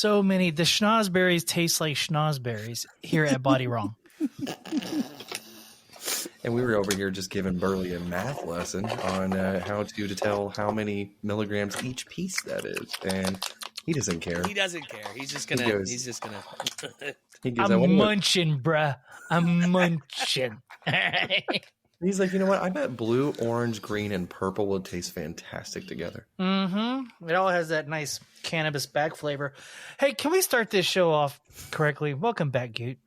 so many. The schnozberries taste like schnozberries here at Body Wrong. And we were over here just giving Burley a math lesson on how to tell how many milligrams each piece that is, and he doesn't care. He doesn't care. He's just gonna. He goes, I'm munching, bruh. I'm munching. He's like, you know what? I bet blue, orange, green, and purple would taste fantastic together. Mm-hmm. It all has that nice cannabis back flavor. Hey, can we start this show off correctly? Welcome back, Goot.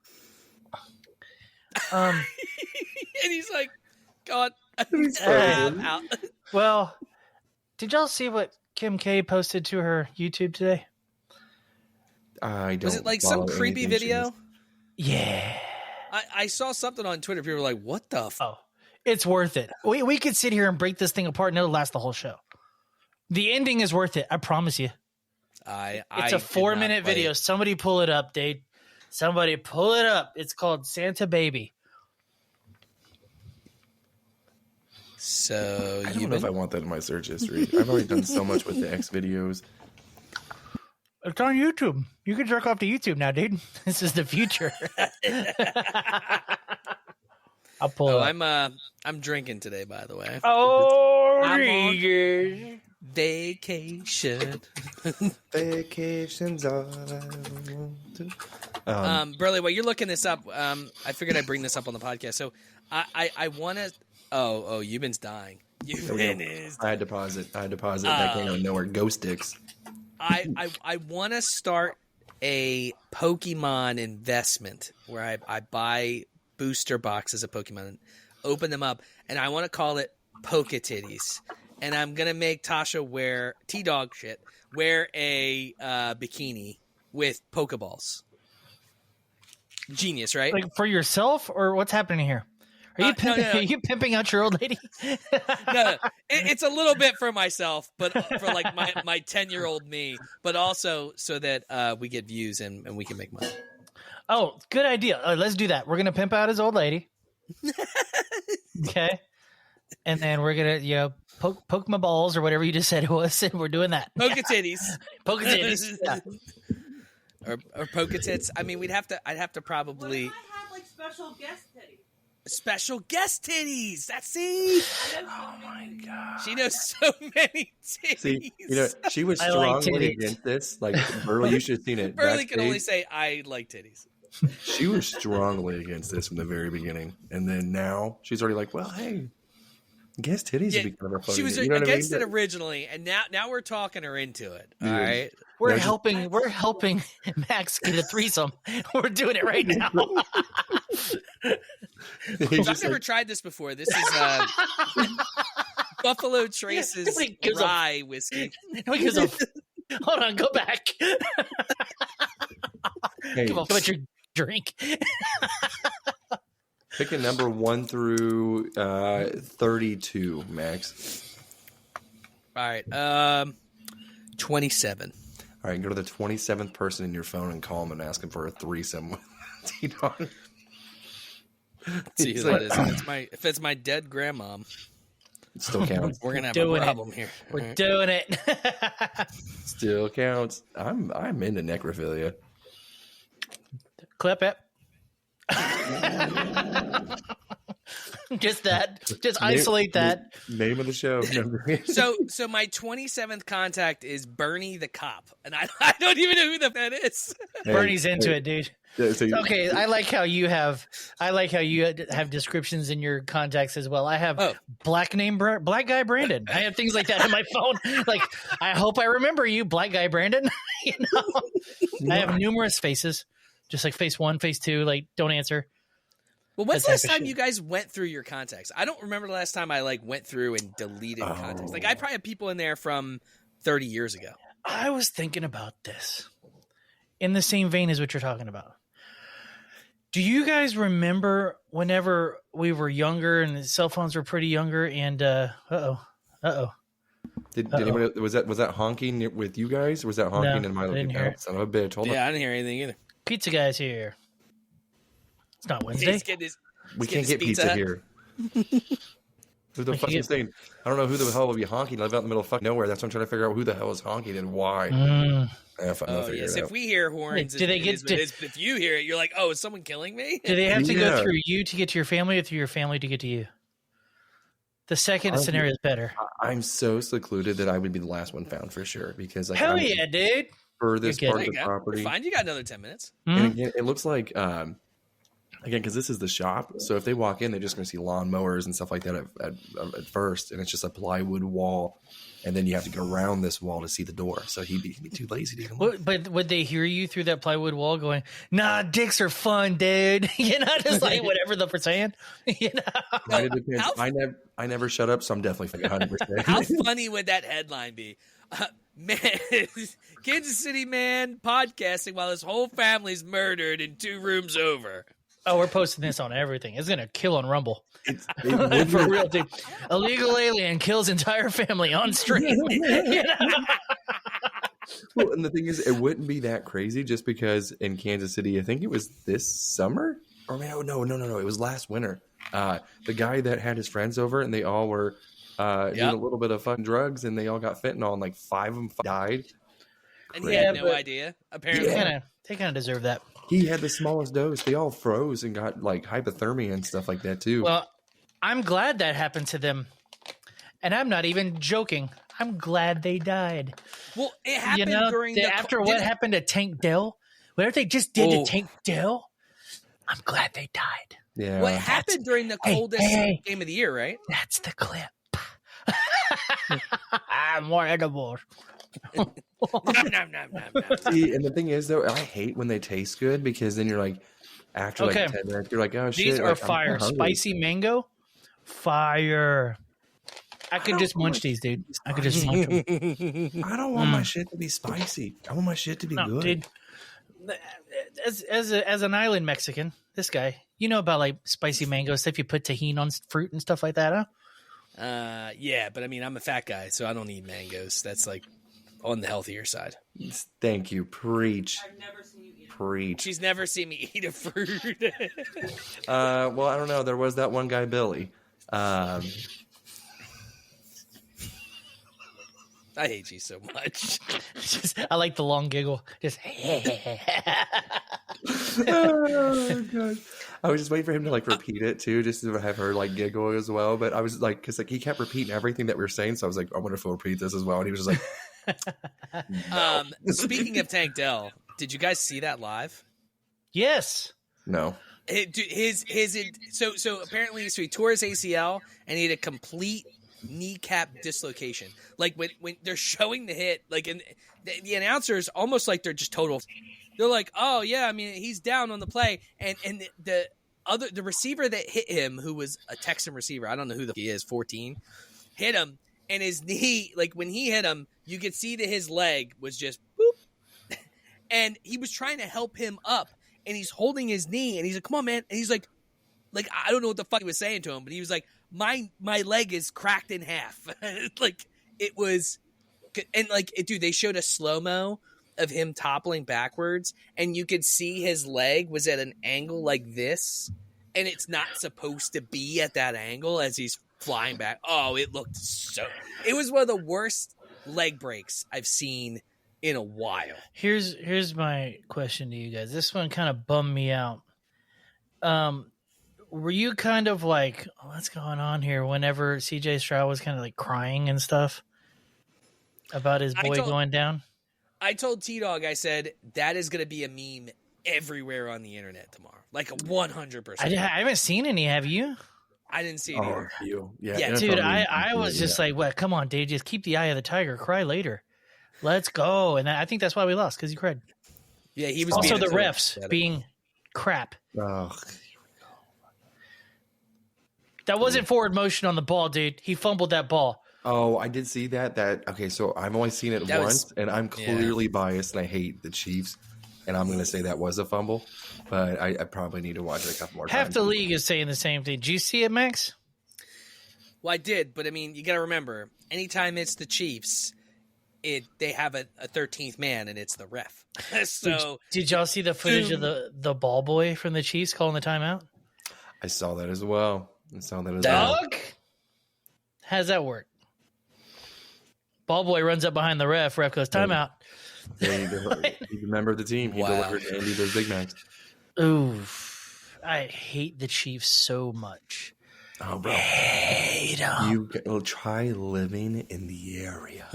And he's like, God. Out. Well, did y'all see what Kim K posted to her YouTube today? I don't. Was it like some creepy video? Yeah. I saw something on Twitter. People were like, what the Oh, it's worth it. We could sit here and break this thing apart and it'll last the whole show. The ending is worth it. I promise you. It's a 4-minute video. Somebody pull it up, Dave. Somebody pull it up. It's called Santa Baby. So I don't know if I want that in my search history. I've already done so much with the X videos. It's on YouTube. You can jerk off to YouTube now, dude. This is the future. I'll pull it up. I'm drinking today, by the way. Oh, I'm on vacation. Vacations all I want to. Burley, while you're looking this up, I figured I'd bring this up on the podcast. So I want to. Oh, Euban's dying. Euban is. I had to pause it. That came out of nowhere. Ghost dicks. I want to start a Pokemon investment where I buy booster boxes of Pokemon and open them up, and I want to call it Poke-Titties. And I'm going to make Tasha wear T-Dog shit, wear a bikini with Pokeballs. Genius, right? Like for yourself, or what's happening here? Are you pimping, no. Are you pimping out your old lady? No, it's a little bit for myself, but for like my 10-year-old me, but also so that we get views and we can make money. Oh, good idea. Let's do that. We're going to pimp out his old lady. Okay. And then we're going to, poke my balls or whatever you just said it was. And we're doing that. Poke-Titties. Poke-Titties. Yeah. Or Poke-Tits. I mean, I'd have to probably. What if I have like special guest titties? Special guest titties. Oh my god. She knows so many titties. See, she was strongly against this. Like Burley, you should have seen it. Burley can only say, I like titties. She was strongly against this from the very beginning. And then now she's already like, well, hey, guest titties would be kind of funny. She was against it originally, and now we're talking her into it. All right. We're helping Max get a threesome. We're doing it right now. I've never tried this before. This is Buffalo Trace's rye whiskey. Hold on, go back. Hey, Come on, about your drink. Pick a number 1 through 32, Max. All right. 27. All right, go to the 27th person in your phone and call him and ask him for a threesome with T-Dog. See who that is. If it's my dead grandmom, it still counts. We're gonna have a problem here. We're doing it. Still counts. I'm into necrophilia. Clip it. Just isolate that. Name of the show. So my 27th contact is Bernie the cop, and I don't even know who that is. Bernie's into it, dude. Okay, I like how you have descriptions in your contacts as well. I have black guy Brandon. I have things like that in my phone. Like, I hope I remember you, black guy Brandon. I have numerous faces, just like face 1, face 2. Like, don't answer. Well, when's the last time you guys went through your contacts? I don't remember the last time I went through and deleted contacts. Like, I probably have people in there from 30 years ago. I was thinking about this in the same vein as what you're talking about. Do you guys remember whenever we were younger and the cell phones were pretty younger and Did anybody, was that honking with you guys? Or was that honking in my didn't hear it. Son of a bitch. Hold on. I didn't hear anything either. Pizza guy's here. It's not Wednesday. We can't get pizza here. Who the fuck is saying? I don't know who the hell will be honking. I live out in the middle of fucking nowhere. That's what I'm trying to figure out. Who the hell is honking and why? Yes. If we hear horns, if you hear it, you're like, oh, is someone killing me? Do they have to go through you to get to your family, or through your family to get to you? The second scenario is better. I'm so secluded that I would be the last one found for sure because like hell yeah, dude. For this part of the property, fine. You got another 10 minutes. And again, it looks like again because this is the shop. So if they walk in, they're just going to see lawnmowers and stuff like that at first, and it's just a plywood wall, and then you have to go around this wall to see the door. So he'd be too lazy to even look. But would they hear you through that plywood wall going, "Nah, dicks are fun, dude"? You know, just like whatever they're saying. You know, it depends. I never shut up, so I'm definitely 100%. How funny would that headline be? Man, Kansas City man podcasting while his whole family's murdered in 2 rooms over. Oh, we're posting this on everything. It's gonna kill on Rumble. For real, dude. Illegal alien kills entire family on stream. You know? Well, and the thing is, it wouldn't be that crazy just because in Kansas City, I think it was this summer, or no, it was last winter. The guy that had his friends over, and they all were doing a little bit of fun drugs, and they all got fentanyl, and like 5 of them died. And he had no idea. Apparently, they kind of deserve that. He had the smallest dose. They all froze and got like hypothermia and stuff like that too. Well, I'm glad that happened to them, and I'm not even joking. I'm glad they died. Well, it happened after what happened to Tank Dell, whatever they just did to Tank Dell. I'm glad they died. Yeah. What happened during the coldest game of the year, right? That's the clip. More edibles. See, and the thing is, though, I hate when they taste good because then you're like, after like 10 minutes, you're like, oh shit. These are like, fire. Spicy mango, fire. I could just munch these, dude. I could just munch them. I don't want my shit to be spicy. I want my shit to be good. Dude. As an island Mexican, this guy, you know about like spicy mango stuff. You put tahini on fruit and stuff like that, huh? Yeah, but I mean, I'm a fat guy, so I don't eat mangoes. That's like on the healthier side. Thank you. Preach. I've never seen you eat. Preach. She's never seen me eat a fruit. Well, I don't know. There was that one guy, Billy. I hate you so much. I like the long giggle. Just oh god! I was just waiting for him to like repeat it too, just to have her like giggle as well. But I was like, because like he kept repeating everything that we were saying, so I was like, I wonder if he'll repeat this as well. And he was just like, no. Speaking of Tank Dell, did you guys see that live? Yes. No. So apparently, he tore his ACL and he had a complete kneecap dislocation. Like when they're showing the hit, like and the announcers almost like they're just total. They're like, oh yeah, I mean he's down on the play, and the receiver that hit him, who was a Texan receiver, I don't know who he is, 14, hit him, and his knee, like when he hit him, you could see that his leg was just boop, and he was trying to help him up, and he's holding his knee, and he's like, come on, man, and he's like I don't know what the fuck he was saying to him, but he was like, my leg is cracked in half. Like it was, and like dude, they showed a slow-mo of him toppling backwards, and you could see his leg was at an angle like this, and it's not supposed to be at that angle as he's flying back. Oh, it was one of the worst leg breaks I've seen in a while. Here's my question to you guys. This one kind of bummed me out. Were you kind of like, what's going on here whenever CJ Stroud was kind of like crying and stuff about his boy going down? I told T-Dog, I said, that is going to be a meme everywhere on the internet tomorrow. Like 100%. I haven't seen any, have you? I didn't see it either. Yeah, dude, I was just like, well, come on, dude, just keep the eye of the tiger, cry later. Let's go. And I think that's why we lost, because he cried. Yeah, he was also the refs being crap. Oh. That wasn't forward motion on the ball, dude. He fumbled that ball. Oh, I did see that. Okay, so I've only seen it once, and I'm clearly biased, and I hate the Chiefs, and I'm going to say that was a fumble, but I probably need to watch it a couple more times. Half the league is saying the same thing. Did you see it, Max? Well, I did, but I mean, you got to remember, anytime it's the Chiefs, they have a 13th man, and it's the ref. So, did y'all see the footage of the ball boy from the Chiefs calling the timeout? I saw that as well. Dog? How's that work? Ball boy runs up behind the ref. Ref goes, timeout. He's a member of the team. He delivered Andy those Big Macs. Ooh, I hate the Chiefs so much. Oh, bro. Hate 'em. You will try living in the area.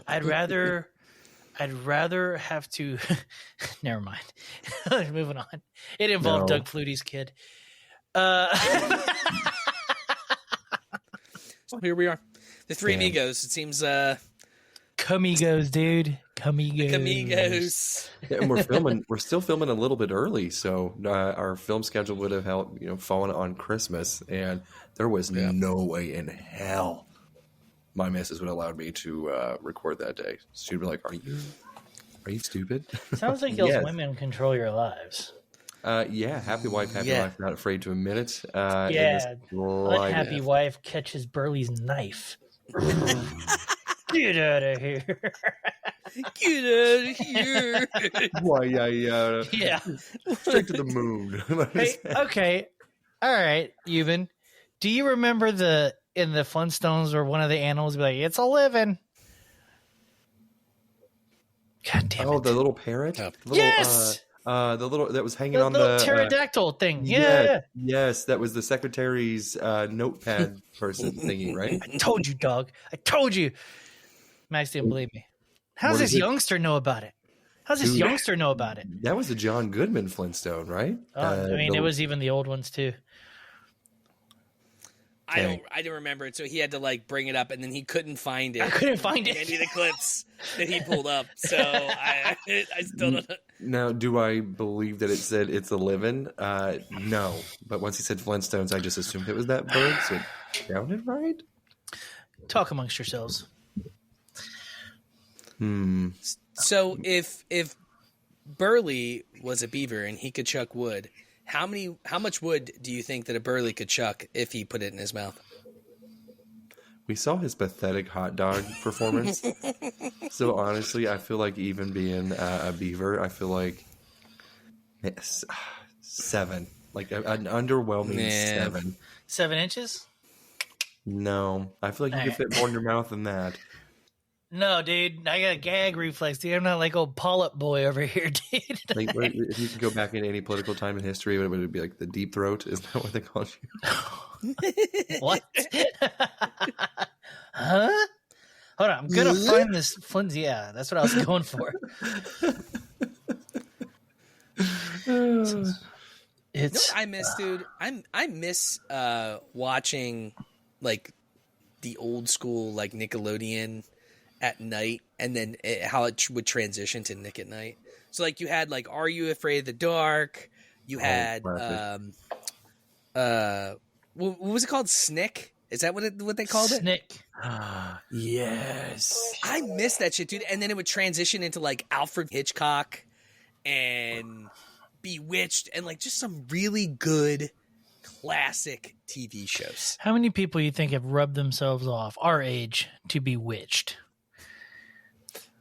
I'd rather have to. Never mind. Moving on. It involved Doug Flutie's kid. So here we are, the three amigos. It seems. Camigos, dude. Camigos. Yeah, and we're still filming a little bit early, so our film schedule would have fallen on Christmas, and there was no way in hell my missus would have allowed me to record that day. She'd be like, "Are you stupid?" Sounds like those women control your lives. Happy wife, life, not afraid to admit it. Let happy wife catches Burley's knife. Get out of here. Get out of here. Why, yeah. Straight to the moon. Hey, okay. All right, Euban. Do you remember in the Flintstones where one of the animals would be like, it's a living? God damn it. Oh, the little parrot? Yes! The little that was hanging on the pterodactyl thing. Yes, that was the secretary's notepad person thingy, right? I told you, dog. I told you. Max didn't believe me. How does this youngster know about it? How does this youngster know about it? That was the John Goodman Flintstone, right? It was even the old ones too. I didn't remember it, so he had to bring it up, and then he couldn't find it. I couldn't find it. Any of the clips that he pulled up, so I still don't know. Now, do I believe that it said it's a living? No, but once he said Flintstones, I just assumed it was that bird, so it sounded right. Talk amongst yourselves. So if Burley was a beaver and he could chuck wood, how much wood do you think that a Burley could chuck if he put it in his mouth? We saw his pathetic hot dog performance. So honestly, I feel like even being a beaver, I feel like 7, like an underwhelming 7. 7 inches? No, I feel like you could fit more in your mouth than that. No, dude, I got a gag reflex, dude. I'm not like old polyp boy over here, dude. If you could go back in any political time in history, it would be like the deep throat. Isn't that what they called you? What? Huh? Hold on, I'm gonna find this Flint. Yeah, that's what I was going for. It's. I miss, dude. I miss watching the old school Nickelodeon at night, and then how it would transition to Nick at Night. So you had Are You Afraid of the Dark? You had what was it called? Snick? Is that what they called it? Snick. Yes. I miss that shit, dude. And then it would transition into Alfred Hitchcock and Bewitched and just some really good classic TV shows. How many people you think have rubbed themselves off our age to Bewitched?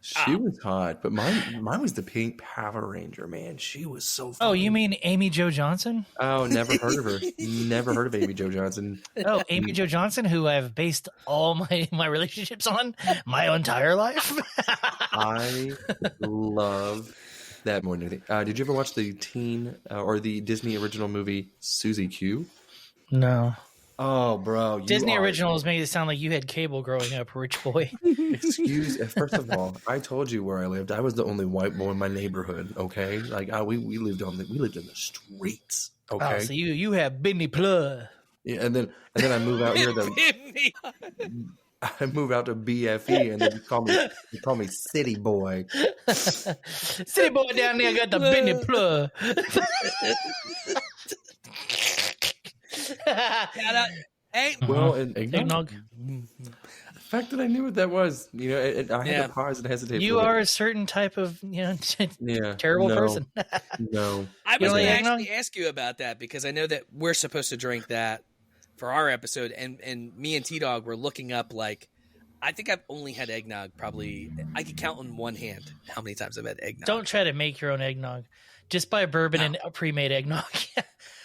She was hot, but mine was the Pink Power Ranger, man. She was so fun. Oh, you mean Amy Jo Johnson? Oh, never heard of her. Never heard of Amy Jo Johnson. Oh, Amy Jo Johnson, who I've based all my relationships on my entire life. I love that more than anything. Did you ever watch the or the Disney original movie Suzy Q? No. Oh, bro. Disney originals made it sound like you had cable growing up, rich boy. First of all, I told you where I lived. I was the only white boy in my neighborhood, okay? We lived in the streets, okay? Oh, so you have Benny Plug. Yeah, and then I move out here I move out to BFE, and then you call me City Boy. City Boy down there got the Benny Plug. Hey, well, and eggnog. The fact that I knew what that was, I had to pause and hesitate. You are a certain type of, terrible person. No, I was going to actually ask you about that because I know that we're supposed to drink that for our episode, and me and T-Dog were looking up. I think I've only had eggnog. Probably I could count on one hand how many times I've had eggnog. Don't try to make your own eggnog. Just buy bourbon and pre-made eggnog.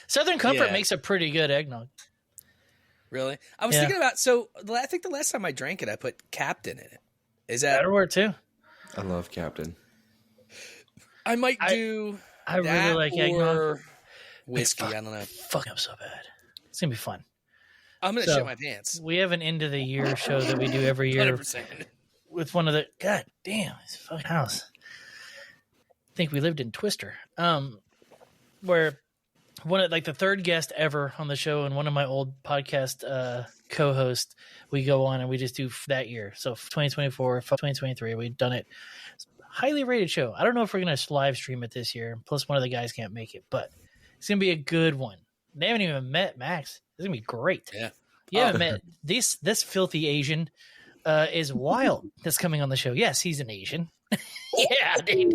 Southern Comfort makes a pretty good eggnog. Really? I was thinking about, I think the last time I drank it, I put Captain in it. Is that? That'll work too. I love Captain. I might do I that really like eggnog. or whiskey. I don't know. Fuck up so bad. It's going to be fun. I'm going to shit my pants. We have an end of the year show that we do every year 100%. with one of the, God damn, this fucking house. I think we lived in Twister. Where one of the third guest ever on the show and one of my old podcast co-hosts, we go on and we just do that year. So 2024, 2023, we've done it. Highly rated show. I don't know if we're going to live stream it this year. Plus one of the guys can't make it, but it's going to be a good one. They haven't even met Max. It's going to be great. Yeah. You haven't met this filthy Asian is Wild that's coming on the show. Yes, he's an Asian. Yeah, dude.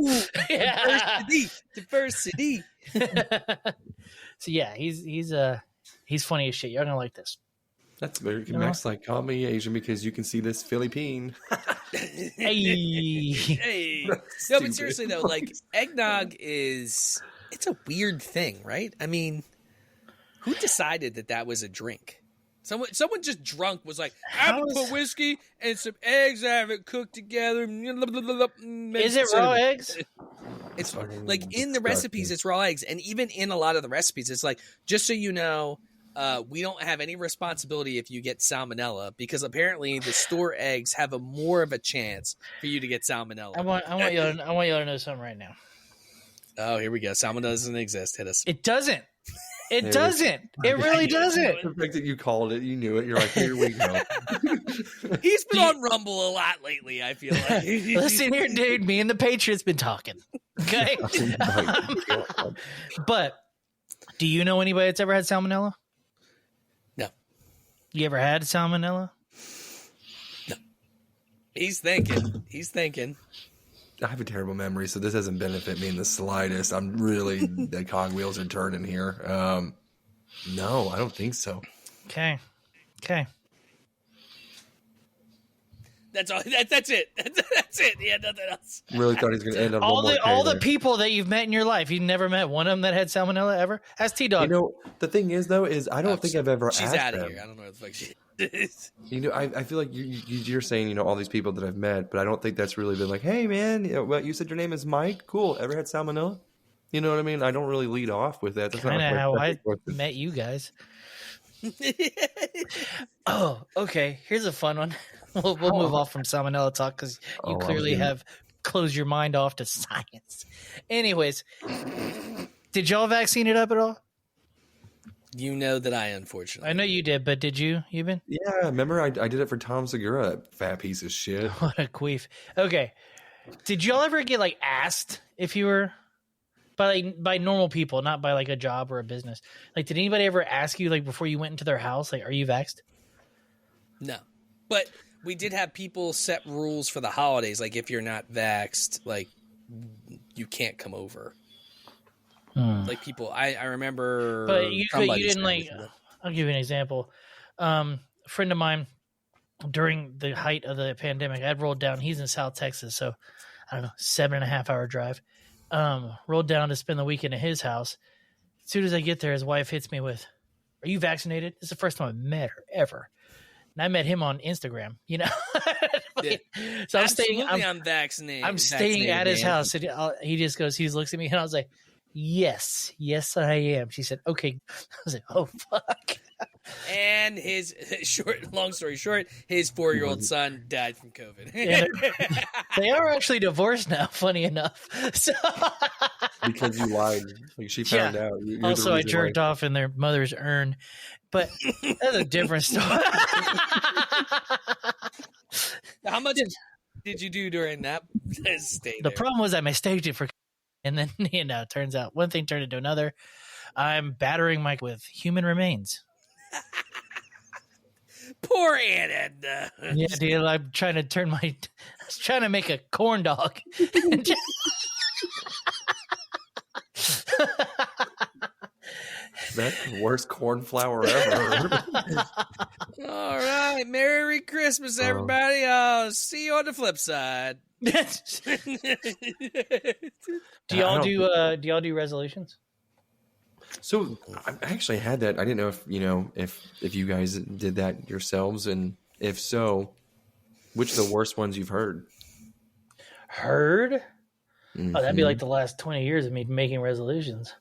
Yeah. Diversity. So yeah, he's funny as shit. You're gonna like this. That's very Max call me Asian because you can see this Philippine. Hey. No, but seriously though, eggnog it's a weird thing, right? I mean, who decided that was a drink? Someone just drunk was like, I'm gonna put whiskey and some eggs, I have it cooked together. Is it raw eggs? It's in the recipes, it's raw eggs. And even in a lot of the recipes, it's just so you know, we don't have any responsibility if you get salmonella, because apparently the store eggs have more of a chance for you to get salmonella. I want y'all to know something right now. Oh, here we go. Salmonella doesn't exist. Hit us. It doesn't. It doesn't. It really doesn't. The fact that you called it, you knew it. You're like, here we go. He's been on Rumble a lot lately, I feel like. Listen here, dude. Me and the Patriots been talking. Okay. But do you know anybody that's ever had salmonella? No. You ever had salmonella? No. He's thinking. I have a terrible memory, so this doesn't benefit me in the slightest. I'm really, the cogwheels are turning here. No, I don't think so. Okay. That's all. That's it. That's it. Yeah, nothing else. Really thought he was going to end on all the people that you've met in your life. You've never met one of them that had salmonella ever? Ask T-Dog. The thing is, though, I don't think I've ever asked them. She's out of here. I don't know what the fuck she is. I feel like you're saying, all these people that I've met, but I don't think that's really been like, hey, man, you said your name is Mike? Cool. Ever had salmonella? You know what I mean? I don't really lead off with that. That's kind of how I met you guys. Oh, okay. Here's a fun one. We'll move off from salmonella talk because you clearly have closed your mind off to science. Anyways, did y'all vaccine it up at all? You know that I unfortunately. I know you did, but did you, Eben? Yeah, remember I did it for Tom Segura, that fat piece of shit. What a queef. Okay. Did y'all ever get asked if you were by normal people, not by a job or a business? Did anybody ever ask you before you went into their house, are you vaxxed? No. But we did have people set rules for the holidays. If you're not vaxxed, you can't come over. People, I remember. But you didn't I'll give you an example. A friend of mine, during the height of the pandemic, I'd rolled down. He's in South Texas, so I don't know, 7.5 hour drive. Rolled down to spend the weekend at his house. As soon as I get there, his wife hits me with, "Are you vaccinated?" It's the first time I met her ever. And I met him on Instagram, Yeah. So I'm vaccinated. I'm staying at his house. And he just goes, he looks at me and I was like, yes, I am. She said, okay. I was like, oh, fuck. And long story short, his 4-year-old son died from COVID. Yeah, they are actually divorced now, funny enough. So, because you lied. She found out. Also, I jerked off in their mother's urn. But that's a different story. How much did you do during that stay there? The problem was I mistaked it for, and then it turns out one thing turned into another. I'm battering Mike with human remains. Poor Aunt Edna. Yeah, dude. I'm trying to make a corn dog. That's the worst corn flour ever. All right. Merry Christmas, everybody. I'll see you on the flip side. Do y'all do resolutions? So I actually had that. I didn't know if you guys did that yourselves, and if so, which are the worst ones you've heard? Heard? Mm-hmm. Oh, that'd be like the last 20 years of me making resolutions.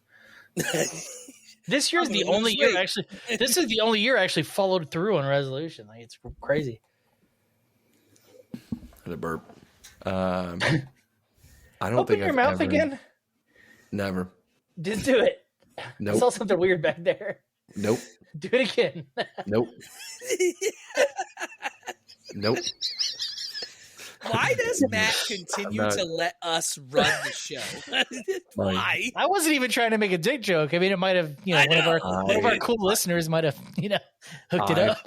This year's the only year actually. This is the only year I actually followed through on resolution. Like, it's crazy. Had a burp. I don't Open think your I've mouth ever, again. Never. Just do it. Nope. I saw something weird back there. Nope. Do it again. Nope. Nope. Why does Matt continue to let us run the show? Why? I wasn't even trying to make a dick joke. I mean, it might have, one of our cool listeners might have, hooked it up.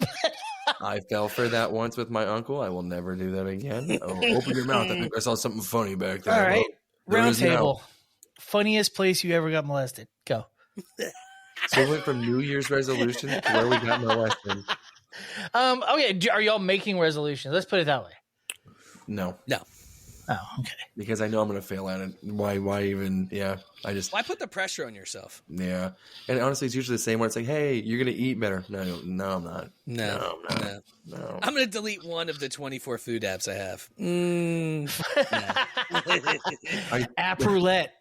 I fell for that once with my uncle. I will never do that again. Oh, open your mouth. I think I saw something funny back there. All right. Well, round table. Funniest place you ever got molested. Go. So we went from New Year's resolution to where we got molested. Okay. Are y'all making resolutions? Let's put it that way. No. Oh, okay. Because I know I'm going to fail at it. Why even? Yeah. Why put the pressure on yourself? Yeah. And honestly, it's usually the same one. It's like, hey, you're going to eat better. No, I'm not. No. I'm going to delete one of the 24 food apps I have. App roulette.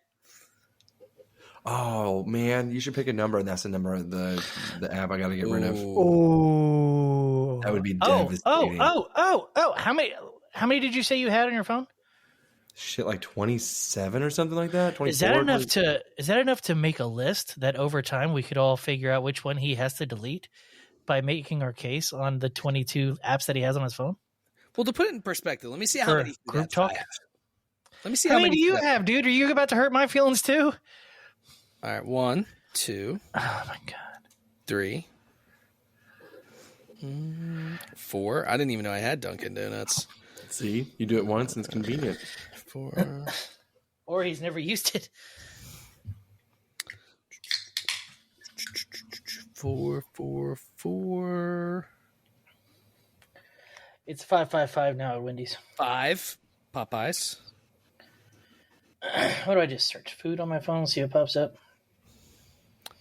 Oh, man. You should pick a number, and that's the number of the app I got to get rid of. Oh. That would be devastating. How many did you say you had on your phone? Shit, like 27 or something like that. 24, Is that enough to make a list that over time we could all figure out which one he has to delete by making our case on the 22 apps that he has on his phone? Well, to put it in perspective, let me see how many group talk. I have. Let me see how many do you have, dude? Are you about to hurt my feelings too? All right, 1, 2. Oh my god. 3, 4. I didn't even know I had Dunkin' Donuts. See, you do it once and it's convenient. 4. Or he's never used it. 4. It's 555 now at Wendy's. 5 Popeyes. What do I just search? Food on my phone, see what pops up.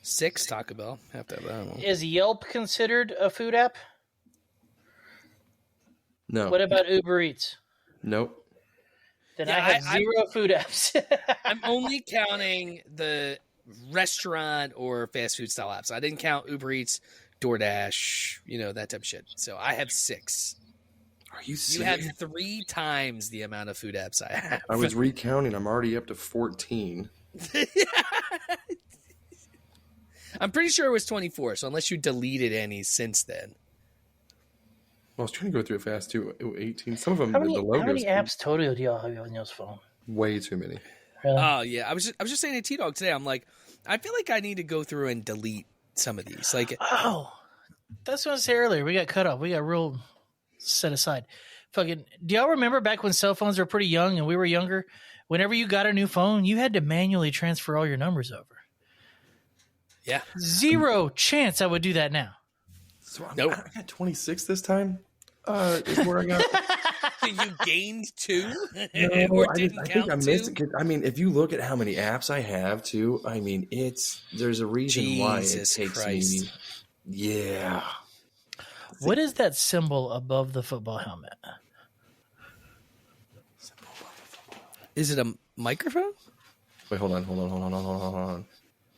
6 Taco Bell. Have to have that one. Is Yelp considered a food app? No. What about Uber Eats? Nope. Then I have zero food apps. I'm only counting the restaurant or fast food style apps. I didn't count Uber Eats, DoorDash, that type of shit. So I have 6. Are you serious? You have 3 times the amount of food apps I have. I was recounting. I'm already up to 14. I'm pretty sure it was 24, so unless you deleted any since then. I was trying to go through it fast too. 18. Some of them, How the logos. many apps total do y'all have on y'all's phone? Way too many. Really? Oh yeah, I was just saying to T-Dog today. I'm like, I feel like I need to go through and delete some of these. Like, that's what I said earlier. We got cut off. We got real set aside. Fucking, do y'all remember back when cell phones were pretty young and we were younger? Whenever you got a new phone, you had to manually transfer all your numbers over. Yeah. Zero chance I would do that now. So nope. I got 26 this time. Is where I got. You gained 2? No, or I think I missed it. I mean, if you look at how many apps I have too, I mean, there's a reason why it takes me. Yeah. What is that symbol above the football helmet? Is it a microphone? Wait, hold on.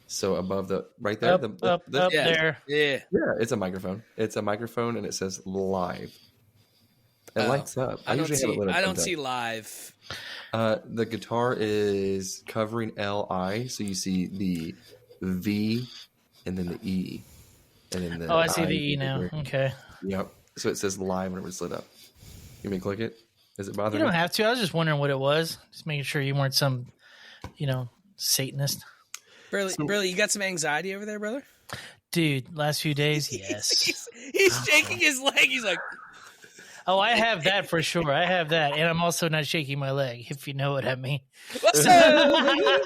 So above right there, up there. Yeah, it's a microphone. It's a microphone, and it says live. It lights up. I don't see live. The guitar is covering LI, so you see the V and then the E, and then the. I see the E now. Okay. Yep. So it says live whenever it's lit up. You may click it. Is it bothering you? You don't have to. I was just wondering what it was. Just making sure you weren't some, Satanist. Burley, you got some anxiety over there, brother? Dude, last few days, yes. He's shaking his leg. He's like, oh, I have that for sure. I have that. And I'm also not shaking my leg, if you know what I mean. What's up?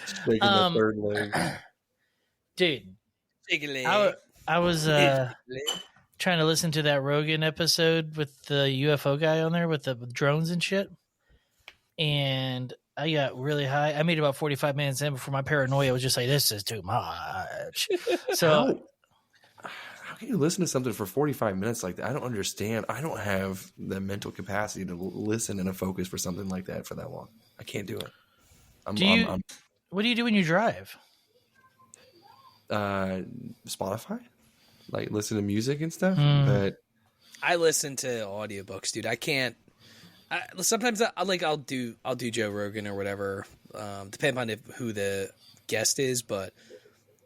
Shaking the third leg. Dude, shaking leg. I was trying to listen to that Rogan episode with the UFO guy on there with the drones and shit. And I got really high. I made about 45 minutes in before my paranoia was just like, this is too much. So how can you listen to something for 45 minutes like that? I don't understand. I don't have the mental capacity to listen and a focus for something like that for that long. I can't do it. What do you do when you drive? Spotify, like listen to music and stuff. But I listen to audiobooks, dude. I can't. Sometimes I'll do Joe Rogan or whatever, depending on who the guest is. But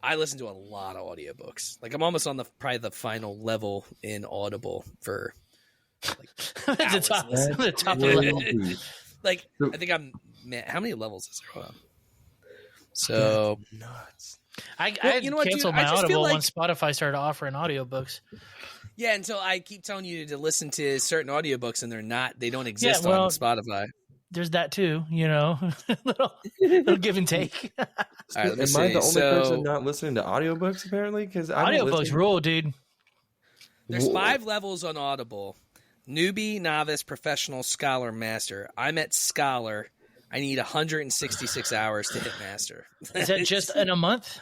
I listen to a lot of audiobooks. Like I'm almost on probably the final level in Audible for like the top level. Like I think how many levels is there? So nuts. I canceled my Audible when Spotify started offering audiobooks. Yeah, until I keep telling you to listen to certain audiobooks and they don't exist on Spotify. There's that too, little give and take. All right, Am I the only person not listening to audiobooks apparently? Because audiobooks rule, dude. There's 5 levels on Audible: newbie, novice, professional, scholar, master. I'm at scholar. I need 166 hours to hit master. Is that just in a month?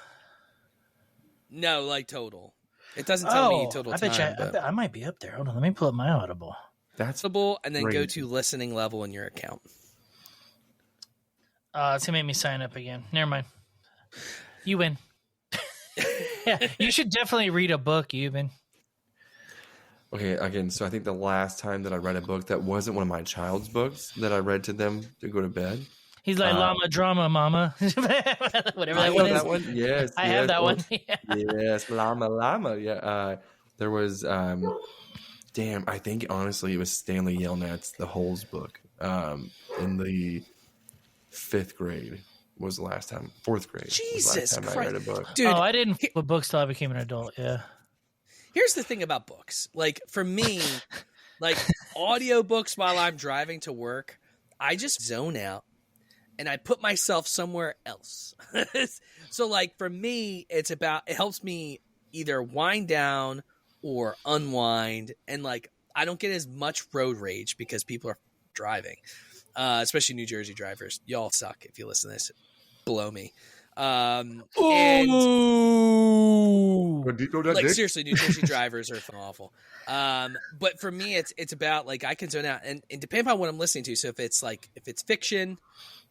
No, like total. It doesn't tell me total time. I bet I might be up there. Hold on, let me pull up my Audible. That's Audible, and then great. go to listening level in your account. It's gonna make me sign up again. Never mind. You win. Yeah, you should definitely read a book, Euban. Okay, again, so I think the last time that I read a book that wasn't one of my child's books that I read to them to go to bed. He's like llama drama mama. Whatever that one is. That one? Yes. I have that one. Yes, llama. Yeah. There was I think honestly it was Stanley Yelnats, the Holes book. In the 5th grade was the last time. 4th grade. Jesus Christ. I read a book. Dude, I didn't flip a book till I became an adult, yeah. Here's the thing about books. Like for me, like audiobooks while I'm driving to work, I just zone out and I put myself somewhere else. So like for me, it helps me either wind down or unwind. And like, I don't get as much road rage because people are driving, especially New Jersey drivers. Y'all suck. If you listen to this, blow me. And like seriously, New Jersey drivers are awful. But for me, it's about like I can zone out and depending on what I'm listening to. So if it's fiction,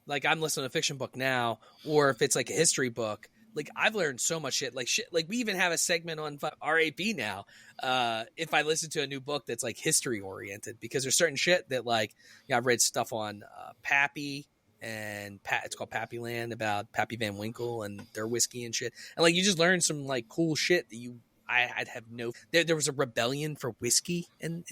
like I'm listening to a fiction book now, or if it's like a history book, like I've learned so much shit. Like we even have a segment on RAP now. If I listen to a new book that's like history oriented, because there's certain shit that like I've read stuff on Pappy. And it's called Pappy Land about Pappy Van Winkle and their whiskey and shit. And like you just learn some like cool shit that I'd have no. There was a rebellion for whiskey in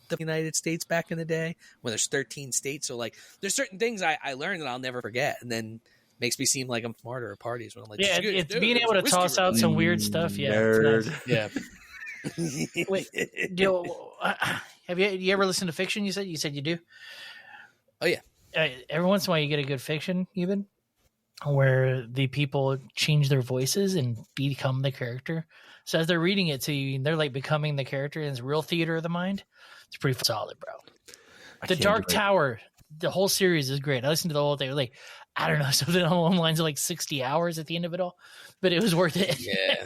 the United States back in the day when there's 13 states. So like there's certain things I learned that I'll never forget, and then makes me seem like I'm smarter at parties when I'm like, it's being able to toss out some weird stuff. Yeah, nerd. Nice. Yeah. Wait, have you ever listened to fiction? You said you do. Oh yeah. Every once in a while you get a good fiction even where the people change their voices and become the character. So as they're reading it to you, they're like becoming the character, and it's real theater of the mind. It's pretty solid, bro. The Dark Tower, the whole series is great. I listened to the whole thing. Like, I don't know, something along the lines of like 60 hours at the end of it all, but it was worth it. Yeah.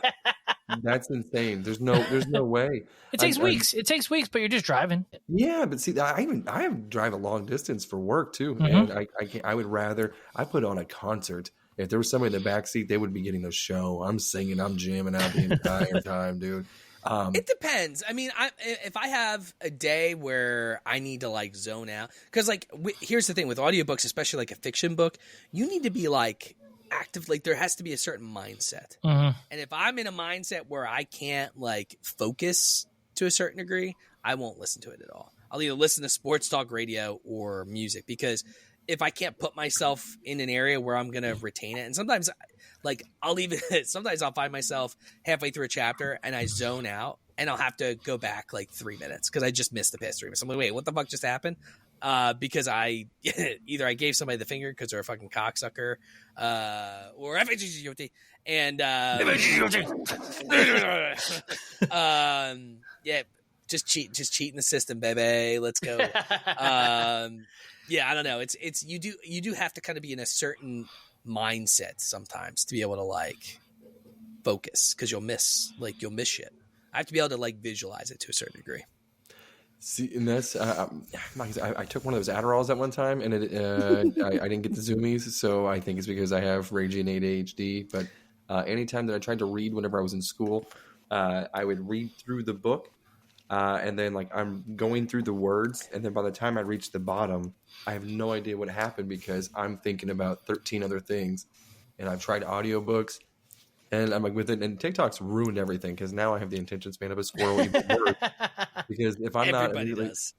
That's insane. There's no way. It takes weeks. It takes weeks, but you're just driving. Yeah, but see, I drive a long distance for work too, Mm-hmm. and I would rather I put on a concert. If there was somebody in the backseat, they would be getting the show. I'm singing, I'm jamming out the entire time, dude. It depends. I mean, if I have a day where I need to like zone out, because like here's the thing with audiobooks, especially like a fiction book, you need to be like active. Like there has to be a certain mindset. Mm-hmm. And if I'm in a mindset where I can't like focus to a certain degree, I won't listen to it at all. I'll either listen to sports talk radio or music, because if I can't put myself in an area where I'm going to retain it, and sometimes like sometimes I'll find myself halfway through a chapter and I zone out and I'll have to go back like 3 minutes because I just missed the past 3 minutes. I'm like, wait, what the fuck just happened? Because either I gave somebody the finger because they're a fucking cocksucker, or yeah, just cheating the system, baby. Let's go. Yeah, I don't know. It's you do have to kind of be in a certain mindset sometimes to be able to like focus, because you'll miss shit. I have to be able to like visualize it to a certain degree. See, and that's I took one of those Adderalls at one time, and I didn't get the zoomies, so I think it's because I have raging ADHD. But anytime that I tried to read whenever I was in school, I would read through the book, and then like I'm going through the words, and then by the time I reach the bottom, I have no idea what happened because I'm thinking about 13 other things, and I've tried audiobooks. And I'm like with it, and TikTok's ruined everything because now I have the attention span of a squirrel. Even worse. Because if I'm Everybody does.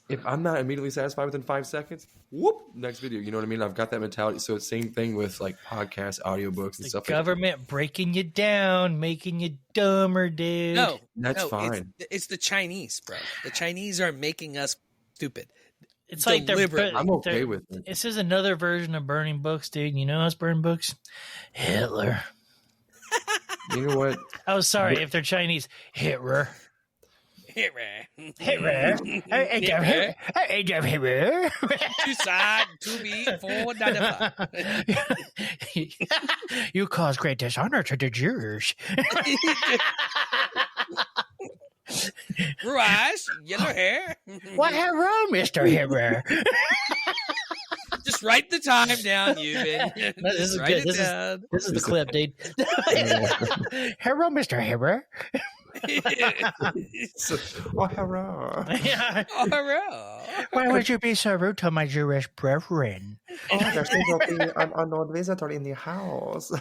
If I'm not immediately satisfied within 5 seconds, whoop, next video. You know what I mean? I've got that mentality. So it's same thing with like podcasts, audiobooks, and stuff. Government breaking you down, making you dumber, dude. No, that's fine. It's the Chinese, bro. The Chinese are making us stupid. It's like I'm okay with it. This is another version of burning books, dude. You know who's burning books? Hitler. You know what? Oh, sorry. If they're Chinese, Hitler. Hitler. Hitler. Hitler. Two side, to be, four, You cause great dishonor to the Jews. Blue eyes, yellow hair. What hello, Mr. Hitler? Just write the time down, Ewan. This is good. This is the clip, dude. Hello, Mr. Hitler. Hurrah. Yeah. Oh, hurrah. Why would you be so rude to my Jewish brethren? Oh, there's going to be an unknown visitor in the house.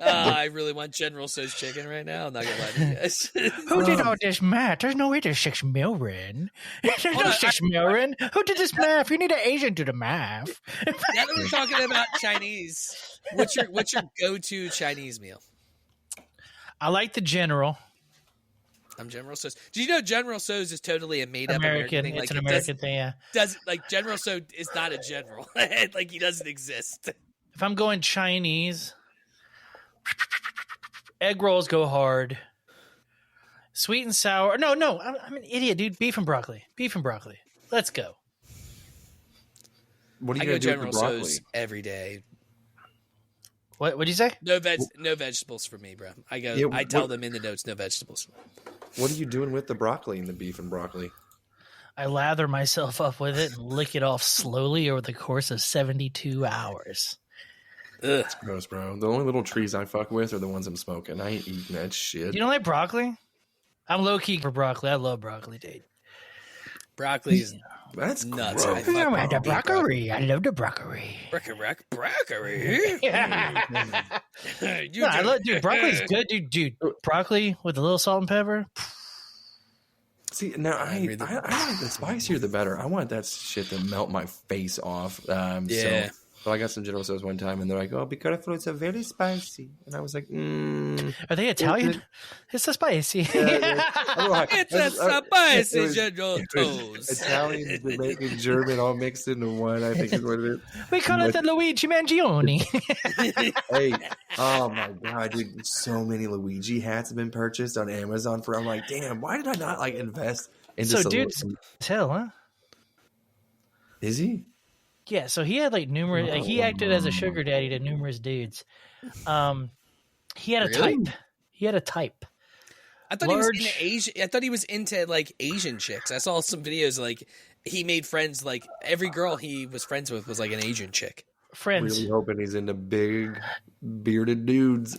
I really want General So's chicken right now. I'm not going to lie to you guys. Who did all this math? There's no way there's 6 million. There's no 6 million. Who did this math? You need an Asian to do the math. Now that we're talking about Chinese, what's your go-to Chinese meal? I like the General. I'm General So's. Did you know General So's is totally a made-up American thing? It's an American thing, yeah. General So is not a general. Like, he doesn't exist. If I'm going Chinese, egg rolls go hard. Sweet and sour. No, I'm an idiot, dude. Beef and broccoli. Let's go. What are you I going go to do with General the broccoli? So's every day. What'd you say? No vegetables for me, bro. I tell them in the notes, no vegetables. What are you doing with the broccoli and the beef and broccoli? I lather myself up with it and lick it off slowly over the course of 72 hours. Ugh. That's gross, bro. The only little trees I fuck with are the ones I'm smoking. I ain't eating that shit. You don't like broccoli? I'm low-key for broccoli. I love broccoli, dude. Broccoli is That's nuts. gross. I love the broccoli. I love the broccoli. Broccoli. I love, dude, broccoli's good, dude. Broccoli with a little salt and pepper. See, now I like the spicier the better. I want that shit to melt my face off. Yeah. So I got some General Tso's one time, and they're like, "Oh, be careful, it's a very spicy." And I was like, Are they Italian? It's a spicy. It's a spicy General Tso's. Italian, Jamaican, German, all mixed into one. I think is what it is. We call it the Luigi Mangione. Hey, oh my god, dude! So many Luigi hats have been purchased on Amazon I'm like, damn, why did I not like invest into? So, dude, hell, huh? Is he? Yeah, so he had like numerous. He acted as a sugar daddy to numerous dudes. He had a type. He had a type. I thought he was into Asian. I thought he was into like Asian chicks. I saw some videos like he made friends. Like every girl he was friends with was like an Asian chick. Friends. Really hoping he's into big bearded dudes.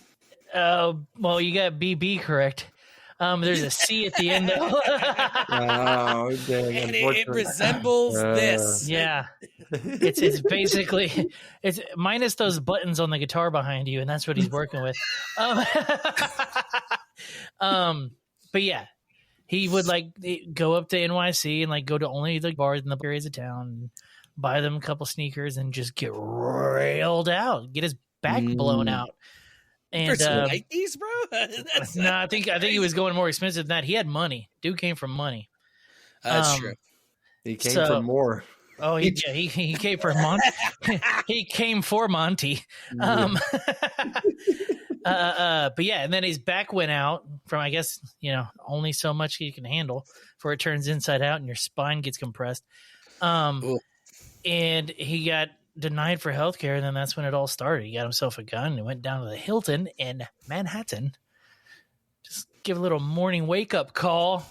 Well, you got BB correct. There's a C at the end. Oh, dang! And it resembles this. Yeah, it's basically it's minus those buttons on the guitar behind you, and that's what he's working with. But yeah, he would like go up to NYC and like go to only the bars in the areas of town, and buy them a couple sneakers, and just get railed out, get his back blown out. And Nikes, bro. No, I think he was going more expensive than that. He had money. Dude came from money. That's true. He came for more. Oh, he came for Monty. He came for Monty. But yeah, and then his back went out from, I guess, only so much he can handle before it turns inside out and your spine gets compressed. And he got denied for healthcare, and then that's when it all started. He got himself a gun and went down to the Hilton in Manhattan. Just give a little morning wake up call.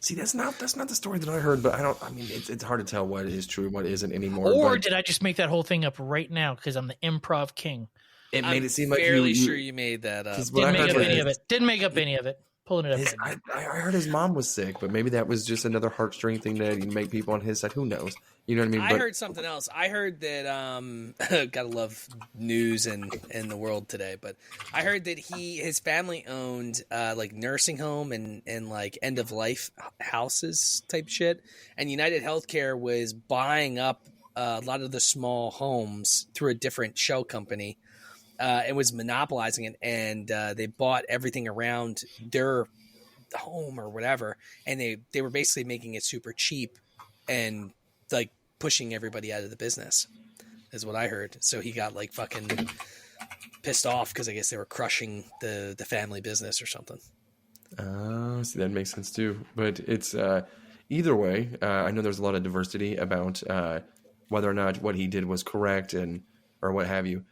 See, that's not the story that I heard, but it's hard to tell what is true and what isn't anymore. Or did I just make that whole thing up right now because I'm the improv king? It made it seem like fairly sure you made that up. Didn't make up any of it. Didn't make up any of it. Pulling it up. I heard his mom was sick, but maybe that was just another heartstring thing that he'd make people on his side. Who knows? You know what I mean? I heard something else. I heard that gotta love news and the world today, but I heard that his family owned like nursing home and like end of life houses type shit, and United Healthcare was buying up a lot of the small homes through a different shell company. And was monopolizing it, and they bought everything around their home or whatever, and they were basically making it super cheap and like pushing everybody out of the business, is what I heard. So he got like fucking pissed off because I guess they were crushing the family business or something. See, that makes sense too. But it's either way. I know there's a lot of diversity about whether or not what he did was correct or what have you.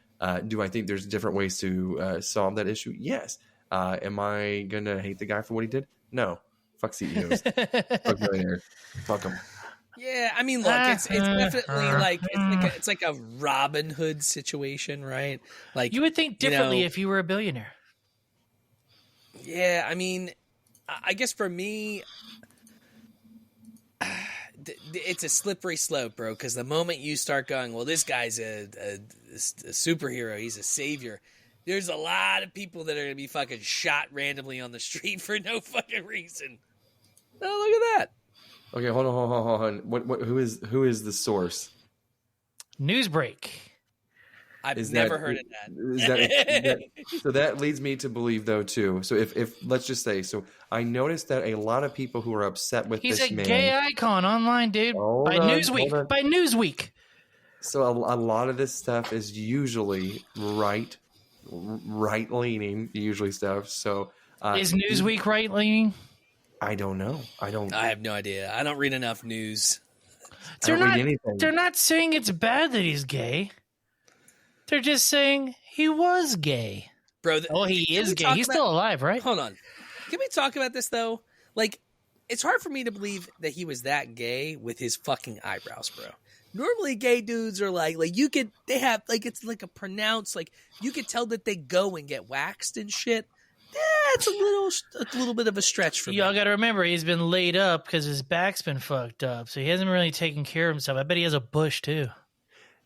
Do I think there's different ways to solve that issue? Yes. Am I going to hate the guy for what he did? No. Fuck CEOs. Fuck millionaires. Fuck them. Yeah, I mean, look, it's definitely like it's like a Robin Hood situation, right? Like you would think differently if you were a billionaire. Yeah, I mean, I guess for me, it's a slippery slope, bro, because the moment you start going, well, this guy's a superhero, he's a savior, there's a lot of people that are going to be fucking shot randomly on the street for no fucking reason. Oh, look at that. Okay, hold on. Who is the source? Newsbreak. I've never heard of that. So that leads me to believe, though, too. So if let's just say, so I noticed that a lot of people who are upset with this man. He's a gay icon online, dude. By Newsweek. So a lot of this stuff is usually right-leaning, usually stuff. So is Newsweek right-leaning? I don't know. I have no idea. I don't read enough news. They're not saying it's bad that he's gay. They're just saying he was gay. Bro, he is gay. He's still alive, right? Hold on. Can we talk about this, though? Like, it's hard for me to believe that he was that gay with his fucking eyebrows, bro. Normally, gay dudes are like they have, like, it's like a pronounced, like, you could tell that they go and get waxed and shit. That's a little bit of a stretch for me. Y'all got to remember, he's been laid up because his back's been fucked up, so he hasn't really taken care of himself. I bet he has a bush, too.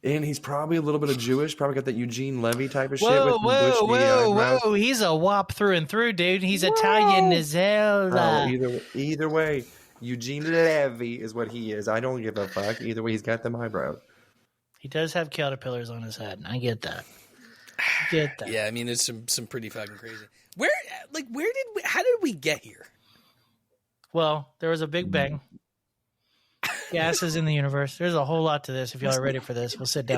And he's probably a little bit of Jewish. Probably got that Eugene Levy type of shit. Whoa! He's a wop through and through, dude. He's Italian Nizella. Either way, Eugene Levy is what he is. I don't give a fuck. Either way, he's got them eyebrows. He does have caterpillars on his head. I get that. Yeah, I mean, there's some pretty fucking crazy. How did we get here? Well, there was a Big Bang. Gases in the universe. There's a whole lot to this. If y'all are ready for this, we'll sit down.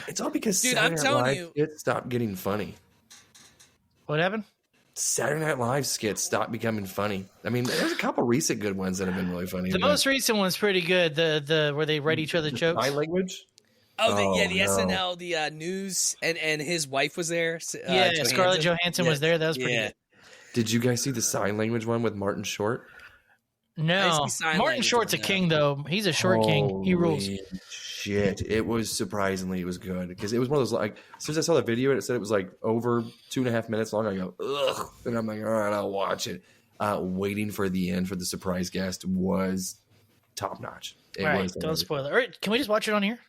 It's all because dude, Saturday I'm telling Night you, it stopped getting funny. What happened? Saturday Night Live skits stopped becoming funny. I mean, there's a couple recent good ones that have been really funny. The most recent one's pretty good. The where they write each other jokes. Sign language. The SNL, the news, and his wife was there. Scarlett Johansson was there. That was pretty good. Did you guys see the sign language one with Martin Short? No, Martin Short's a king, though. He's a short king. He rules. Shit, it was good because it was one of those, like, as soon as I saw the video and it said it was like over 2.5 minutes long, I go, ugh, and I'm like, all right, I'll watch it. Waiting for the end for the surprise guest was top notch. All right, don't spoil it. All right, can we just watch it on here?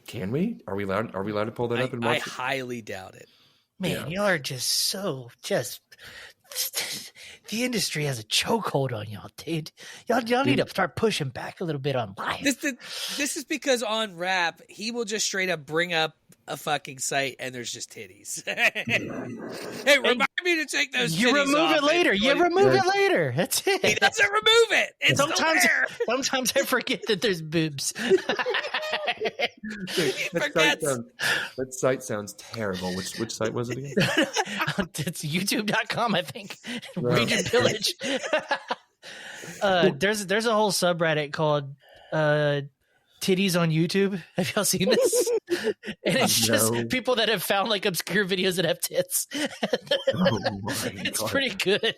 Can we? Are we allowed to pull that up and watch it? I highly doubt it. Man, y'all are just the industry has a chokehold on y'all, dude. Y'all need to start pushing back a little bit on bias. This is because on Rap, he will just straight up bring up a fucking site and there's just titties. Hey, remind me to take those titties You remove off it later. You remove it later. That's it. He doesn't remove it. It's sometimes, still there. sometimes I forget that there's boobs. Dude, that site sounds terrible. Which site was it again? It's youtube.com, I think. No. Raging Pillage. There's a whole subreddit called Titties on YouTube. Have y'all seen this? And it's just people that have found like obscure videos that have tits. It's pretty good.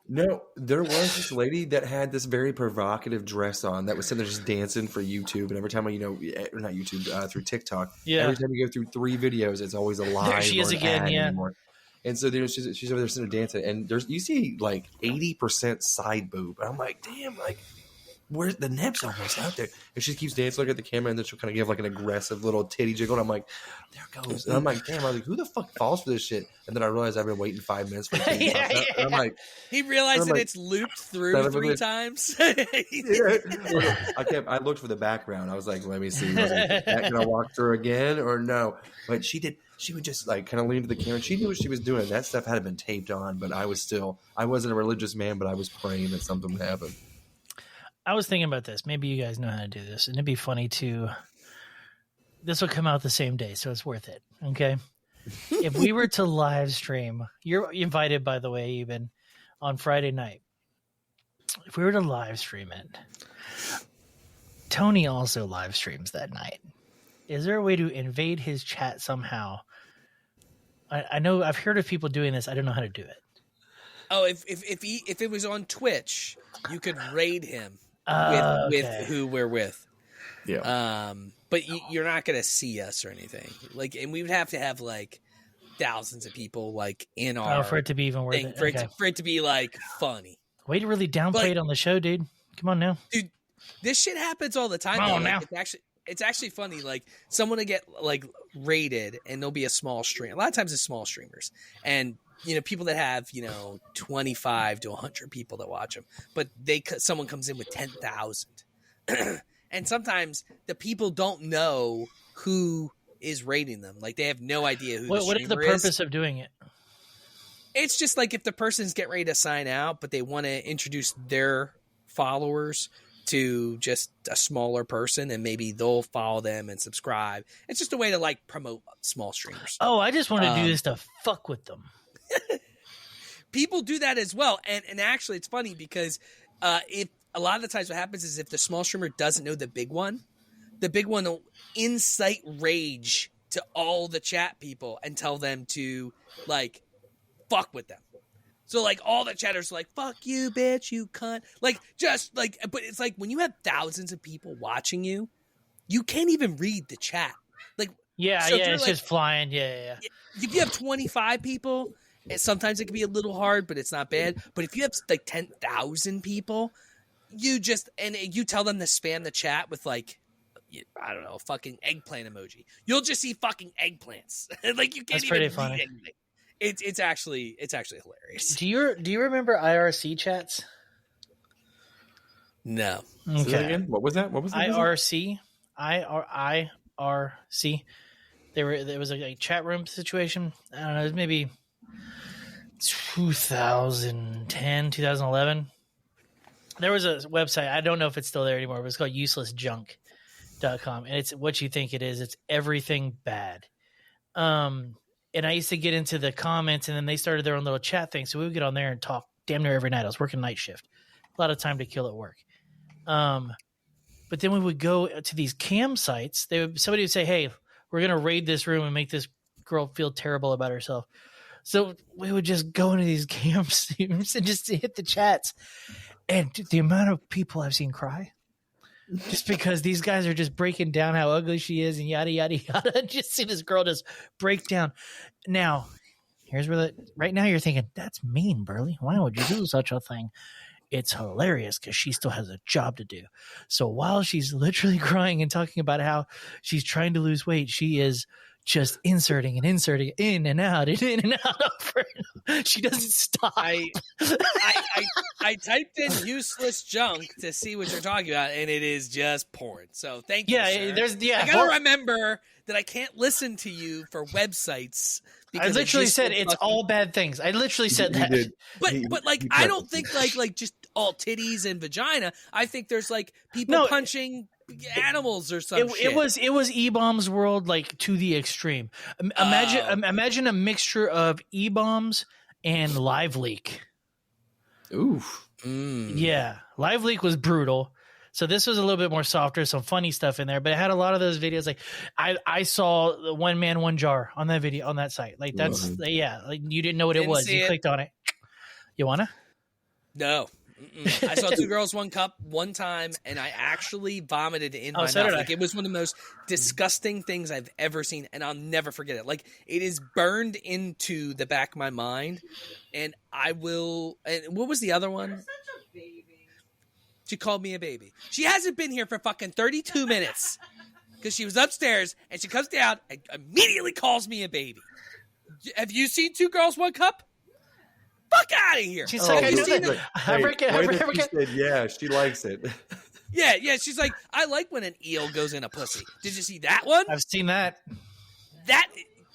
No, there was this lady that had this very provocative dress on that was sitting there just dancing for YouTube. And every time not YouTube, through TikTok, every time you go through 3 videos, it's always a live. There she is again, anymore. And so she's over there sitting there dancing, and you see like 80% side boob. And I'm like, damn, like where's the nips almost out there? And she keeps dancing, looking at the camera, and then she'll kind of give like an aggressive little titty jiggle. And I'm like, there it goes. And I'm like, damn, who the fuck falls for this shit? And then I realized I've been waiting 5 minutes for it. And I'm like, he realized that it's looped through 3 times. I looked for the background. I was like, let me see. Was that gonna walk through again or no? But she did. She would just like kind of lean to the camera. She knew what she was doing. That stuff had been taped on, but I wasn't a religious man, but I was praying that something would happen. I was thinking about this. Maybe you guys know how to do this, and it'd be funny to. This will come out the same day, so it's worth it. Okay, if we were to live stream, you're invited, by the way, even on Friday night. If we were to live stream it, Tony also live streams that night. Is there a way to invade his chat somehow? I know I've heard of people doing this. I don't know how to do it. Oh, if it was on Twitch, you could raid him with who we're with. Yeah. But you're not going to see us or anything. Like, and we would have to have like thousands of people like in our for it to be even worth thing, it. For it to be like funny. Way to really downplay it on the show, dude. Come on now, dude. This shit happens all the time. Come on now. It's actually funny. Like someone will get like rated, and there'll be a small stream. A lot of times it's small streamers, and people that have 25 to 100 people that watch them, but someone comes in with 10,000, and sometimes the people don't know who is rating them. Like they have no idea who. What is the purpose of doing it? It's just like if the person's getting ready to sign out, but they want to introduce their followers to just a smaller person, and maybe they'll follow them and subscribe. It's just a way to like promote small streamers. Oh, I just want to do this to fuck with them. People do that as well, and actually it's funny because if a lot of the times what happens is if the small streamer doesn't know the big one will incite rage to all the chat people and tell them to like fuck with them. So, like, all the chatters are like, fuck you, bitch, you cunt. Like, just, like, but it's like, when you have thousands of people watching you, you can't even read the chat. Like, it's just flying. Yeah. If you have 25 people, sometimes it can be a little hard, but it's not bad. But if you have, like, 10,000 people, you tell them to spam the chat with, like, I don't know, fucking eggplant emoji. You'll just see fucking eggplants. Like, you can't That's even pretty read funny. anything. It's actually hilarious. Do you remember IRC chats? No. Okay. What was that? IRC. There was a chat room situation. I don't know. It was maybe 2010, 2011. There was a website. I don't know if it's still there anymore. But it's called uselessjunk.com, and it's what you think it is. It's everything bad. And I used to get into the comments, and then they started their own little chat thing. So we would get on there and talk damn near every night. I was working night shift. A lot of time to kill at work. But then we would go to these cam sites. Somebody would say, hey, we're going to raid this room and make this girl feel terrible about herself. So we would just go into these cam streams and just hit the chats. And the amount of people I've seen cry. Just because these guys are just breaking down how ugly she is and yada, yada, yada. Just see this girl just break down. Now, here's where right now you're thinking, that's mean, Burley. Why would you do such a thing? It's hilarious because she still has a job to do. So while she's literally crying and talking about how she's trying to lose weight, she is just inserting and inserting in and out and in and out over. She doesn't stop. I typed in useless junk to see what you're talking about, and it is just porn. So thank you. Yeah, sir. I gotta remember that I can't listen to you for websites. I literally said it's all bad things. I literally said that. But like I don't think like just all titties and vagina. I think there's like people punching animals or something. It was E-Bombs World, like, to the extreme. Imagine a mixture of E-Bombs and Live Leak. Oof. Yeah, Live Leak was brutal. So this was a little bit more softer, some funny stuff in there, but it had a lot of those videos. Like I saw the One Man One Jar on that video on that site. Like that's like you didn't know what it was. You clicked on it. You wanna? No. I saw Two Girls, One Cup one time, and I actually vomited in my mouth. Like, it was one of the most disgusting things I've ever seen, and I'll never forget it. Like, it is burned into the back of my mind, and I will. And what was the other one? You're such a baby. She called me a baby. She hasn't been here for fucking 32 minutes because she was upstairs, and she comes down and immediately calls me a baby. Have you seen Two Girls, One Cup? Fuck out of here. She's like, she said, yeah, she likes it. Yeah. She's like, I like when an eel goes in a pussy. Did you see that one? I've seen that.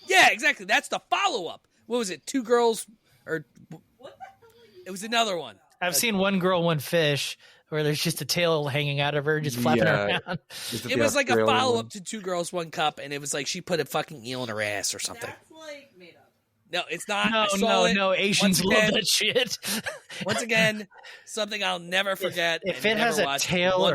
Yeah, exactly. That's the follow-up. What was it? Two girls, or it was another one. I've seen One Girl, One Fish, where there's just a tail hanging out of her, just flapping around. It was like a follow-up to Two Girls, One Cup, and it was like she put a fucking eel in her ass or something. That's like made up. No, it's not. No. Asians love that shit. Once again, something I'll never forget. If it has a tail,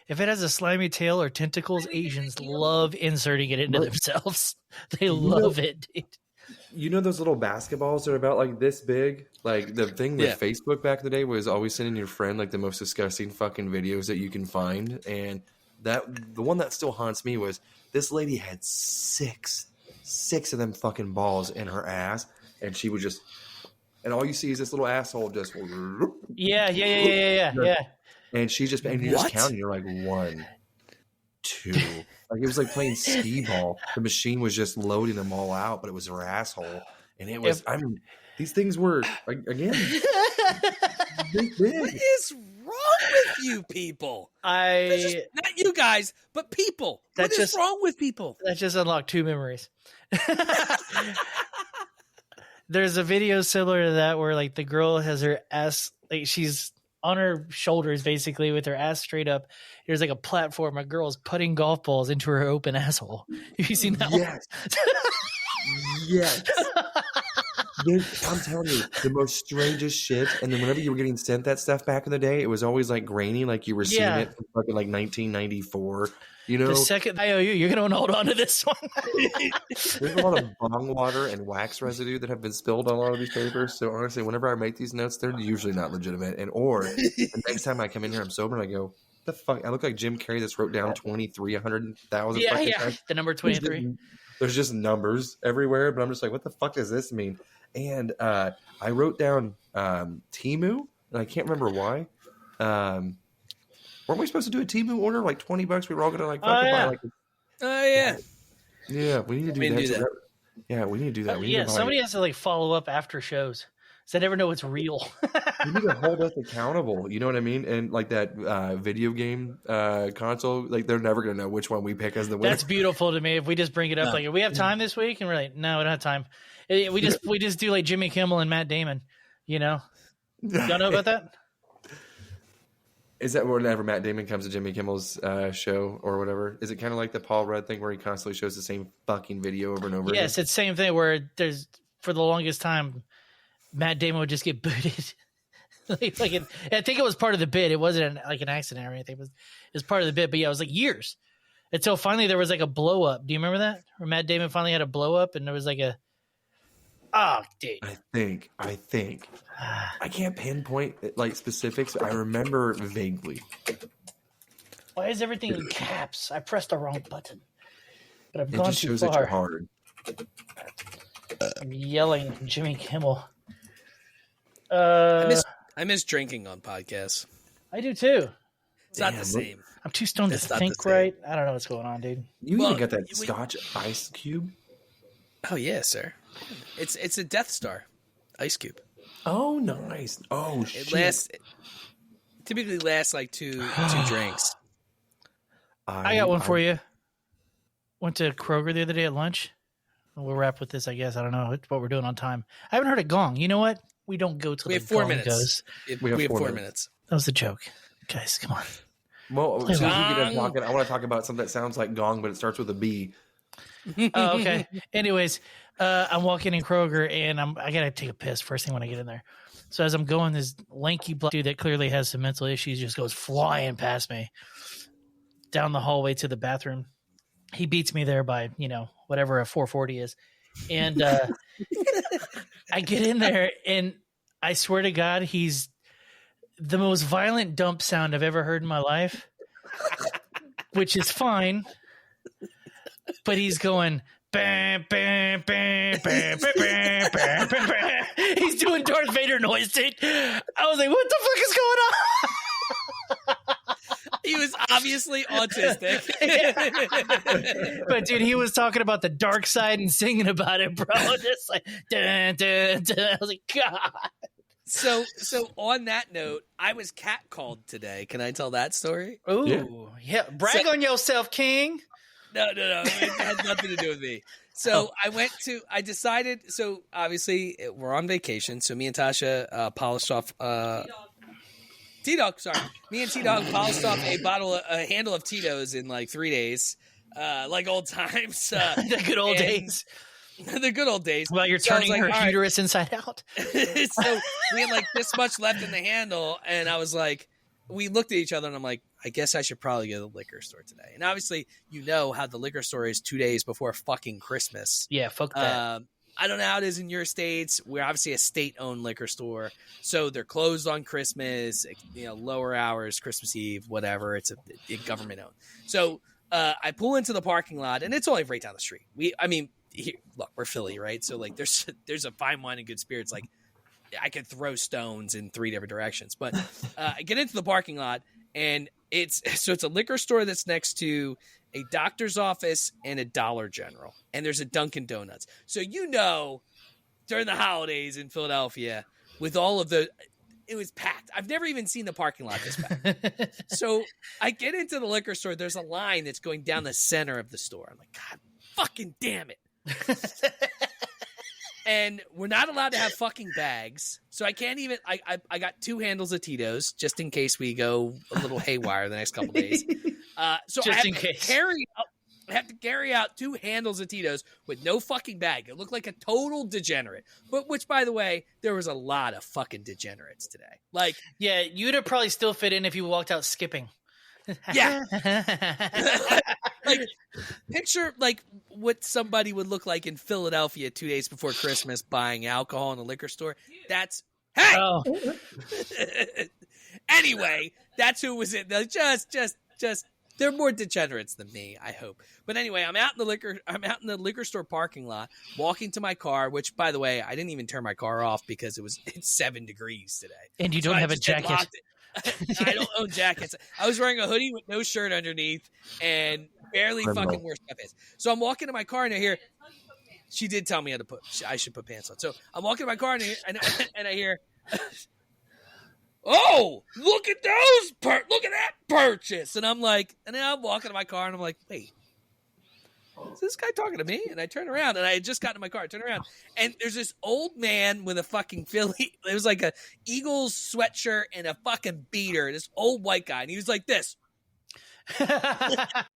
if it has a slimy tail or tentacles, Asians love inserting it into themselves. They love it, dude. You know those little basketballs that are about like this big? Like the thing with Facebook back in the day was always sending your friend like the most disgusting fucking videos that you can find. And the one that still haunts me was this lady had six of them fucking balls in her ass, and she would just, and all you see is this little asshole just yeah. And she just, and you're just counting, you're like 1, 2, like it was like playing skee ball. The machine was just loading them all out, but it was her asshole, and it was. These things were again. Big. What is wrong with you people? Not you guys, but people. What is wrong with people? That just unlocked 2 memories. There's a video similar to that where like the girl has her ass, like she's on her shoulders basically with her ass straight up. There's like a platform. A girl's putting golf balls into her open asshole. Have you seen that one? Yes. I'm telling you, the most strangest shit. And then whenever you were getting sent that stuff back in the day, it was always like grainy, like you were seeing it from fucking like 1994. You know, the second I owe you're going to hold on to this one. There's a lot of bong water and wax residue that have been spilled on a lot of these papers. So honestly, whenever I make these notes, they're usually not legitimate. And or the next time I come in here, I'm sober and I go, the fuck? I look like Jim Carrey that's wrote down 23, 100,000. Yeah. The number 23. There's just numbers everywhere, but I'm just like, what the fuck does this mean? And I wrote down Temu, and I can't remember why. Weren't we supposed to do a Temu order like $20? We were all gonna like fucking buy like. Yeah, we need to do that. Yeah, we need to do that. Somebody has to like follow up after shows, so I never know it's real. You need to hold us accountable. You know what I mean? And like that video game console, like they're never gonna know which one we pick as the winner. That's beautiful to me. If we just bring it up, like, if we have time this week, and we're like, no, we don't have time. We just do like Jimmy Kimmel and Matt Damon. You know, y'all know about that? Is that whenever Matt Damon comes to Jimmy Kimmel's show or whatever? Is it kind of like the Paul Rudd thing where he constantly shows the same fucking video over and over again? Yes, it's the same thing where there's, for the longest time, Matt Damon would just get booted. I think it was part of the bit. It wasn't like an accident or anything. It was part of the bit. But yeah, it was like years. Until finally there was like a blow up. Do you remember that? Where Matt Damon finally had a blow up and there was like a... Oh, dude. I think. I can't pinpoint like specifics. I remember vaguely. Why is everything in caps? I pressed the wrong button. But I've gone too far. It just shows that you're hard. I'm yelling at Jimmy Kimmel. I miss drinking on podcasts. I do too. It's not the same. I'm too stoned to think right. I don't know what's going on, dude. You even got that Scotch ice cube? Oh yeah, sir. It's a Death Star ice cube. Oh, nice. Oh, shit. Typically lasts like two drinks. I got one for you. Went to Kroger the other day at lunch. We'll wrap with this, I guess. I don't know what we're doing on time. I haven't heard it gong. You know what? We don't go till we have 4 minutes. Goes. We have 4 minutes. That was a joke. Guys, come on. Well, as soon as we get done talking, I want to talk about something that sounds like gong, but it starts with a B. Oh, okay. Anyways, I'm walking in Kroger, and I got to take a piss first thing when I get in there. So as I'm going, this lanky black dude that clearly has some mental issues just goes flying past me down the hallway to the bathroom. He beats me there by, whatever a 440 is. And I get in there, and I swear to God, he's the most violent dump sound I've ever heard in my life, which is fine. But he's going, bam, bam, bam, bam, bam, bam, bam, bam, bam. He's doing Darth Vader noise, dude. I was like, what the fuck is going on? He was obviously autistic. But dude, he was talking about the dark side and singing about it, bro. Just like dun, dun, dun. I was like, God. So on that note, I was catcalled today. Can I tell that story? Ooh, yeah. Brag on yourself, King. No. It had nothing to do with me. So I decided, so obviously we're on vacation. So me and Tasha polished off, T-Dog, sorry. Me and T-Dog polished off a handle of Tito's in like 3 days. Like old times. The good old days. The good old days. Well, you're turning her uterus inside out. So we had like this much left in the handle, and I was like, we looked at each other, and I'm like, I guess I should probably go to the liquor store today. And obviously, you know how the liquor store is 2 days before fucking Christmas. Yeah, fuck that. I don't know how it is in your states. We're obviously a state-owned liquor store, so they're closed on Christmas, lower hours, Christmas Eve, whatever. It's a government-owned. So I pull into the parking lot, and it's only right down the street. Look, we're Philly, right? So like, there's a fine wine and good spirits. Like, I could throw stones in 3 different directions. But I get into the parking lot, and it's a liquor store that's next to a doctor's office and a Dollar General, and there's a Dunkin' Donuts. So during the holidays in Philadelphia, with all of it was packed. I've never even seen the parking lot this packed. So I get into the liquor store. There's a line that's going down the center of the store. I'm like, God fucking damn it. And we're not allowed to have fucking bags. So I can't even, I got 2 handles of Tito's just in case we go a little haywire the next couple days. So I have to carry out 2 handles of Tito's with no fucking bag. It looked like a total degenerate. But which, by the way, there was a lot of fucking degenerates today. Like, yeah, you'd have probably still fit in if you walked out skipping. Yeah. Like, picture like what somebody would look like in Philadelphia 2 days before Christmas buying alcohol in a liquor store. That's Anyway, that's who was in. Just they're more degenerates than me, I hope. But anyway, I'm out in the liquor store parking lot, walking to my car, which, by the way, I didn't even turn my car off because it's 7 degrees today. And you don't have a jacket. I don't own jackets. I was wearing a hoodie with no shirt underneath and barely fucking wore sweatpants. So I'm walking to my car, and I hear, she did tell me I should put pants on. So I'm walking to my car, and I hear, oh, look at look at that purchase. And I'm like, and then I'm walking to my car, and I'm like, wait, is this guy talking to me? And I turn around, and I had just gotten in my car. I turn around, and there's this old man with a fucking Philly. It was like a Eagles sweatshirt and a fucking beater. This old white guy, and he was like this.